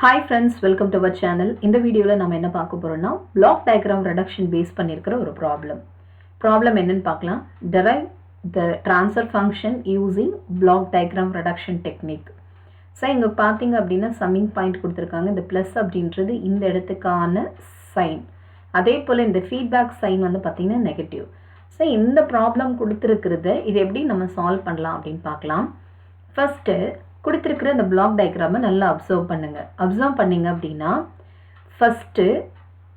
Hi friends, welcome to our channel. இந்த வீடியோல நாம என்ன பார்க்க போறோம்னா block diagram reduction பேஸ் பண்ணியிருக்கிற ஒரு ப்ராப்ளம் என்னன்னு பார்க்கலாம். Derive the transfer function using block diagram reduction technique. So இங்க பார்த்தீங்க அப்படின்னா சம்மிங் பாயிண்ட் கொடுத்துருக்காங்க. இந்த ப்ளஸ் அப்படின்றது இந்த இடத்துக்கான சைன், அதே போல் இந்த ஃபீட்பேக் சைன் வந்து பார்த்தீங்கன்னா நெகட்டிவ். ஸோ இந்த ப்ராப்ளம் கொடுத்துருக்கிறது இது எப்படி நம்ம சால்வ் பண்ணலாம் அப்படின்னு பார்க்கலாம். ஃபஸ்ட்டு கொடுத்துருக்கிற இந்த பிளாக் டயக்ராமை நல்லா அப்சர்வ் பண்ணுங்கள். அப்சர்வ் பண்ணிங்க அப்படின்னா ஃபஸ்ட்டு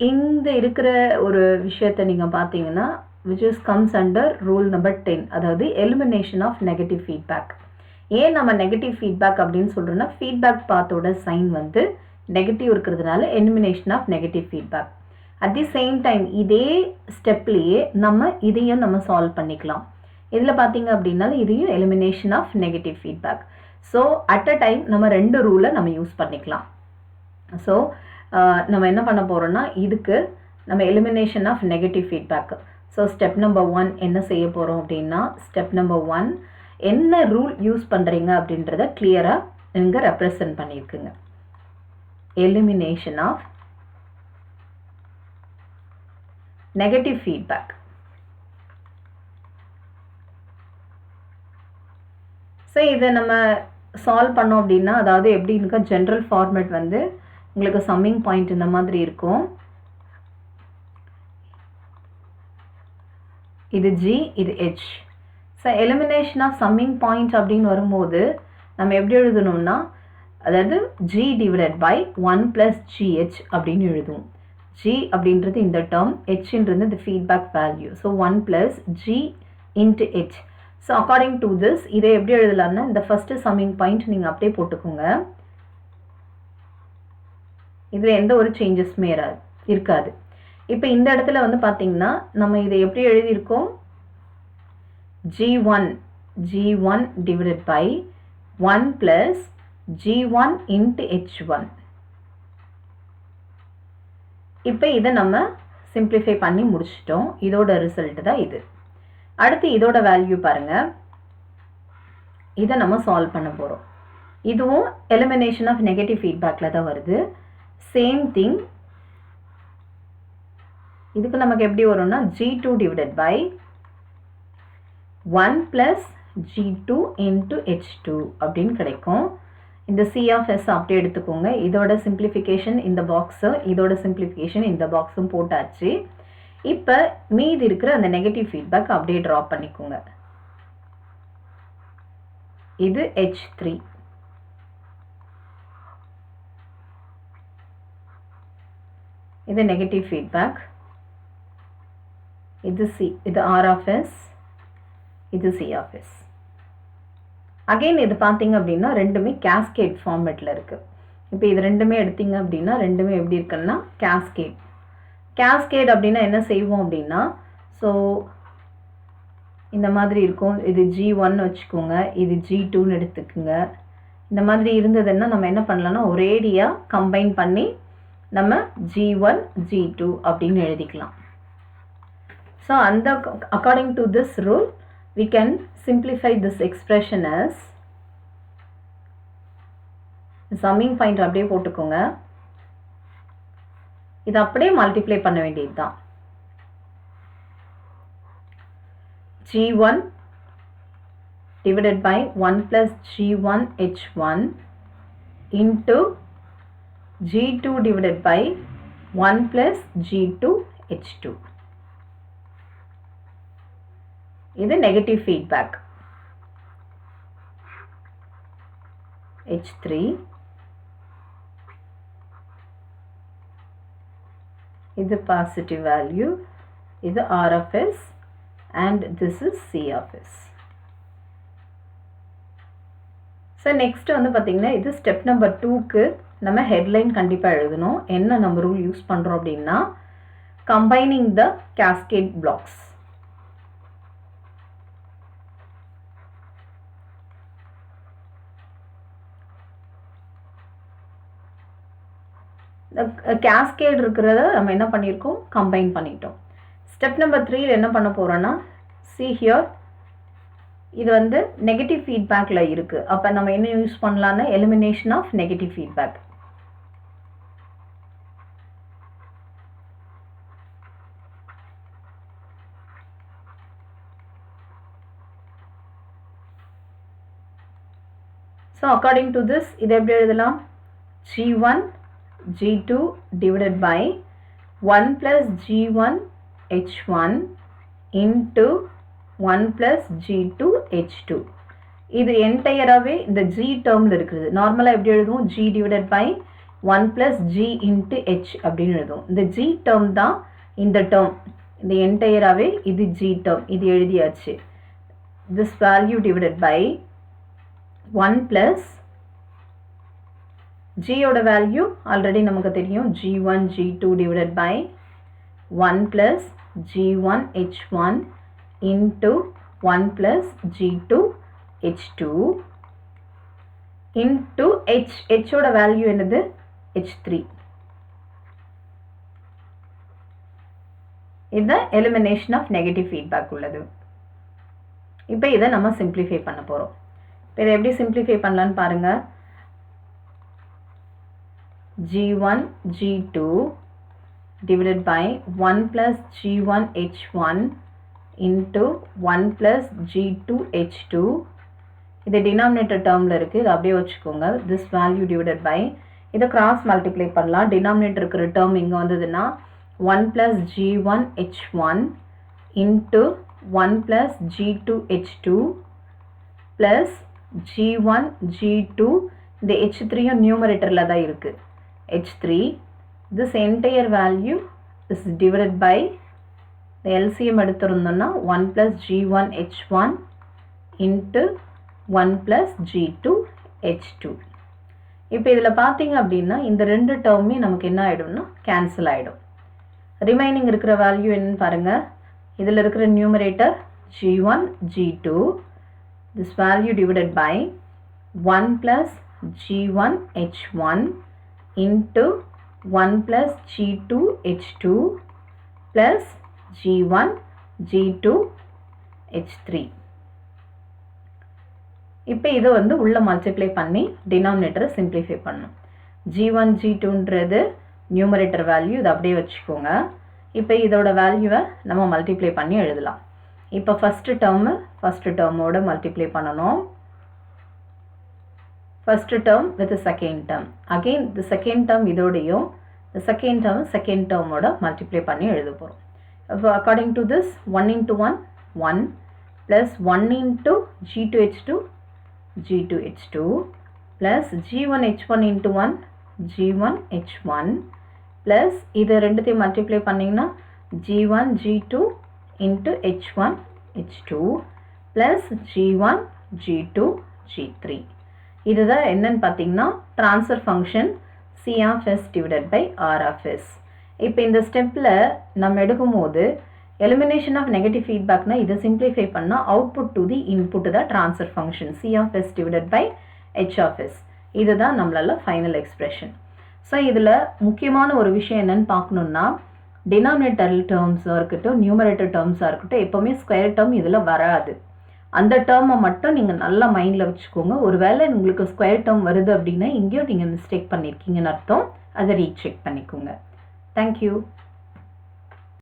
இந்த இருக்கிற ஒரு விஷயத்தை நீங்கள் பார்த்தீங்கன்னா which is comes under rule number 10, அதாவது எலிமினேஷன் ஆஃப் நெகட்டிவ் ஃபீட்பேக். ஏன் நம்ம நெகட்டிவ் ஃபீட்பேக் அப்படின்னு சொல்கிறோன்னா ஃபீட்பேக் பாத்தோட சைன் வந்து நெகட்டிவ் இருக்கிறதுனால elimination of negative feedback. At the same time இதே ஸ்டெப்லேயே இதையும் நம்ம சால்வ் பண்ணிக்கலாம். இதில் பார்த்தீங்க அப்படின்னா இதையும் elimination of negative feedback. So at a time நம்ம ரெண்டு ரூலை நம்ம யூஸ் பண்ணிக்கலாம். ஸோ நம்ம என்ன பண்ண போகிறோம்னா இதுக்கு நம்ம elimination of negative feedback. So step number 1 என்ன செய்ய போகிறோம் அப்படின்னா ஸ்டெப் நம்பர் 1 என்ன ரூல் யூஸ் பண்ணுறீங்க அப்படின்றத கிளியராக இங்கே ரெப்ரசன்ட் பண்ணியிருக்குங்க. Elimination of negative feedback. So இதை நம்ம சால்வ் பண்ணோம் அப்படின்னா அதாவது எப்படி இருக்கா ஜென்ரல் ஃபார்மேட் வந்து உங்களுக்கு சம்மிங் பாயிண்ட் இந்த மாதிரி இருக்கும். இது G, இது H. So elimination of summing point அப்படின்னு வரும்போது நம்ம எப்படி எழுதணும்னா அதாவது G டிவைடட் பை 1 + GH அப்படின்னு எழுதுவோம். G அப்படின்றது இந்த டேர்ம், Hன்றது இந்த feedback value. So 1 + G × H. So according to this இதை எப்படி எழுதலாம்னா இந்த ஃபஸ்ட்டு சம்மிங் பாயிண்ட் நீங்கள் அப்படியே போட்டுக்கோங்க. இதில் எந்த ஒரு சேஞ்சஸுமே இருக்காது. இப்போ இந்த இடத்துல வந்து பார்த்தீங்கன்னா நம்ம இதை எப்படி எழுதியிருக்கோம், G1 divided by 1 + G1 × H1. இப்போ இதை நம்ம சிம்பிளிஃபை பண்ணி முடிச்சிட்டோம். இதோட ரிசல்ட் தான் இது. அடுத்து இதோட வேல்யூ பாருங்கள், இதை நம்ம சால்வ் பண்ண போகிறோம். இதுவும் எலிமினேஷன் ஆஃப் நெகட்டிவ் ஃபீட்பேக்கில் தான் வருது. சேம் திங் இதுக்கு நமக்கு எப்படி வரும்னா G2 divided by 1 + G2 × H2 அப்படின்னு கிடைக்கும். இந்த C of S அப்படியே எடுத்துக்கோங்க. இதோட சிம்பிளிஃபிகேஷன் இந்த பாக்ஸு, இதோட சிம்பிளிஃபிகேஷன் இந்த பாக்ஸும் போட்டாச்சு. இப்போ மீதி இருக்கிற அந்த நெகட்டிவ் ஃபீட்பேக் அப்படியே ட்ரா பண்ணிக்கோங்க. இது H3. இது நெகட்டிவ் ஃபீட்பேக். இது C, இது R of S, இது C of S. அகைன் இது பார்த்தீங்க அப்படின்னா ரெண்டுமே கேஸ்கேட் ஃபார்மேட்டில் இருக்குது. இப்போ இது ரெண்டுமே எடுத்தீங்க அப்படின்னா ரெண்டுமே எப்படி இருக்குன்னா கேஸ்கேட் அப்படின்னா என்ன செய்வோம் அப்படின்னா ஸோ இந்த மாதிரி இருக்கும். இது G1 வச்சுக்கோங்க, இது G2ன்னு எடுத்துக்கோங்க. இந்த மாதிரி இருந்ததுன்னா நம்ம என்ன பண்ணலாம்னா ஒரேடியாக கம்பைன் பண்ணி நம்ம G1 G2 அப்படின்னு எழுதிக்கலாம். ஸோ அந்த according to this rule we can simplify this expression as summing point அப்படியே போட்டுக்கோங்க. இது அப்படியே மல்டிப்ளை பண்ண வேண்டியது தான். G1 divided by 1 + G1 H1 into G2 divided by 1 + G2 H2. இது நெகட்டிவ் ஃபீட்பேக் H3. இது பாசிட்டிவ் வேல்யூ, இது R of S and this is C of S. So next வந்து பார்த்தீங்கன்னா இது ஸ்டெப் நம்பர் 2க்கு நம்ம ஹெட்லைன் கண்டிப்பாக எழுதணும். என்ன நம்ம ரூல் யூஸ் பண்ணுறோம் அப்படின்னா கம்பைனிங் த கேஸ்கேட் பிளாக்ஸ். கேஸ்கேட் இருக்கிறத நம்ம என்ன பண்ணியிருக்கோம், கம்பைன் பண்ணிட்டோம். ஸ்டெப் நம்பர் 3 என்ன பண்ண போகிறோன்னா see here இது வந்து நெகட்டிவ் ஃபீட்பேக்கில் இருக்குது. அப்போ நம்ம என்ன யூஸ் பண்ணலான்னா elimination of negative feedback. So according to this இதை எப்படி எழுதலாம்? g1 g2 divided by 1 plus g1 h1 into 1 plus g2 h2. இது என்டையராகவே இந்த g டேர்மில் இருக்குது. நார்மலாக எப்படி எழுதுவோம்? g divided by 1 plus g into h அப்படின்னு எழுதுவோம். இந்த g டேர்ம் தான் இந்த டேர்ம். இந்த என்டையராகவே இது g டேர்ம். இது எழுதியாச்சு. this value divided by 1 plus g ஓட வேல்யூ ஆல்ரெடி நமக்கு தெரியும். g1 g2 divided by 1 plus g1 h1 into 1 plus g2 h2 into h ஓட வேல்யூ என்னது? h3. இது எலிமினேஷன் ஆஃப் நெகட்டிவ் ஃபீட்பேக் உள்ளது. இப்போ இதை நம்ம சிம்பிளிஃபை பண்ண போகிறோம். இப்போ இதை எப்படி சிம்பிளிஃபை பண்ணலான்னு பாருங்கள். g1 g2 divided by 1 plus g1 h1 into 1 plus g2 h2. இது denominator termல இருக்குது. இது அப்படியே வச்சுக்கோங்க. this value divided by இதை cross multiply பண்ணலாம். denominator இருக்கிற term இங்கே வந்ததுன்னா 1 plus g1 h1 into 1 plus g2 h2 plus g1 g2 இந்த h3 numeratorல தான் இருக்குது. h3. this entire value is divided by the LCM எடுத்துருந்தோம்னா 1 plus g1 h1 into 1 plus g2 h2. இப்போ இதில் பார்த்தீங்க அப்படின்னா இந்த ரெண்டு டேர்மே நமக்கு என்ன ஆகிடும்னா கேன்சல் ஆகிடும். ரிமைனிங் இருக்கிற வேல்யூ என்னன்னு பாருங்கள். இதில் இருக்கிற numerator g1 g2 this value divided by 1 plus g1 h1 into 1 plus g2 h2 plus g1 g2 h3. இப்போ இதை வந்து உள்ள மல்டிப்ளை பண்ணி டினாமினேட்டரை சிம்பிளிஃபை பண்ணணும். g1 g2ன்றது numerator value. இதை அப்படியே வச்சுக்கோங்க. இப்போ இதோட வேல்யூவை நம்ம மல்டிப்ளை பண்ணி எழுதலாம். இப்போ ஃபஸ்ட்டு டேர்மோட மல்டிப்ளை பண்ணணும். first term with the second term. Again the second term இதோடையும் the second term ஓட multiply பண்ணி எழுத போகிறோம். According to this 1 into 1 1 plus 1 into g2 h2 plus g1 h1 into 1 g1 h1 plus இது ரெண்டுத்தையும் multiply பண்ணிங்கன்னா g1 g2 into h1 h2 plus g1 g2 g3. இதுதான் என்னன்னு பார்த்தீங்கன்னா transfer function C of S divided by R of S. இப்போ இந்த ஸ்டெப்பில் நம்ம எடுக்கும்போது எலிமினேஷன் ஆஃப் நெகட்டிவ் ஃபீட்பேக்னா இதை சிம்பிளிஃபை பண்ணால் அவுட்புட் டு தி இன்புட் தான் transfer function C of S divided by H of S. இதுதான் நம்மளால ஃபைனல் எக்ஸ்பிரஷன். ஸோ இதில் முக்கியமான ஒரு விஷயம் என்னன்னு பார்க்கணுன்னா டினாமினேட்டர் டேர்ம்ஸாக இருக்கட்டும் நியூமரேட்டர் டேர்ம்ஸாக இருக்கட்டும் எப்போவுமே ஸ்கொயர் டேர்ம் இதில் வராது. அந்த டேர்மை மட்டும் நீங்கள் நல்லா மைண்டில் வச்சுக்கோங்க. ஒருவேளை உங்களுக்கு ஸ்கொயர் டேர்ம் வருது அப்படின்னா இங்கேயும் நீங்கள் மிஸ்டேக் பண்ணியிருக்கீங்கன்னு அர்த்தம். அதை ரீசெக் பண்ணிக்கோங்க. தேங்க்யூ.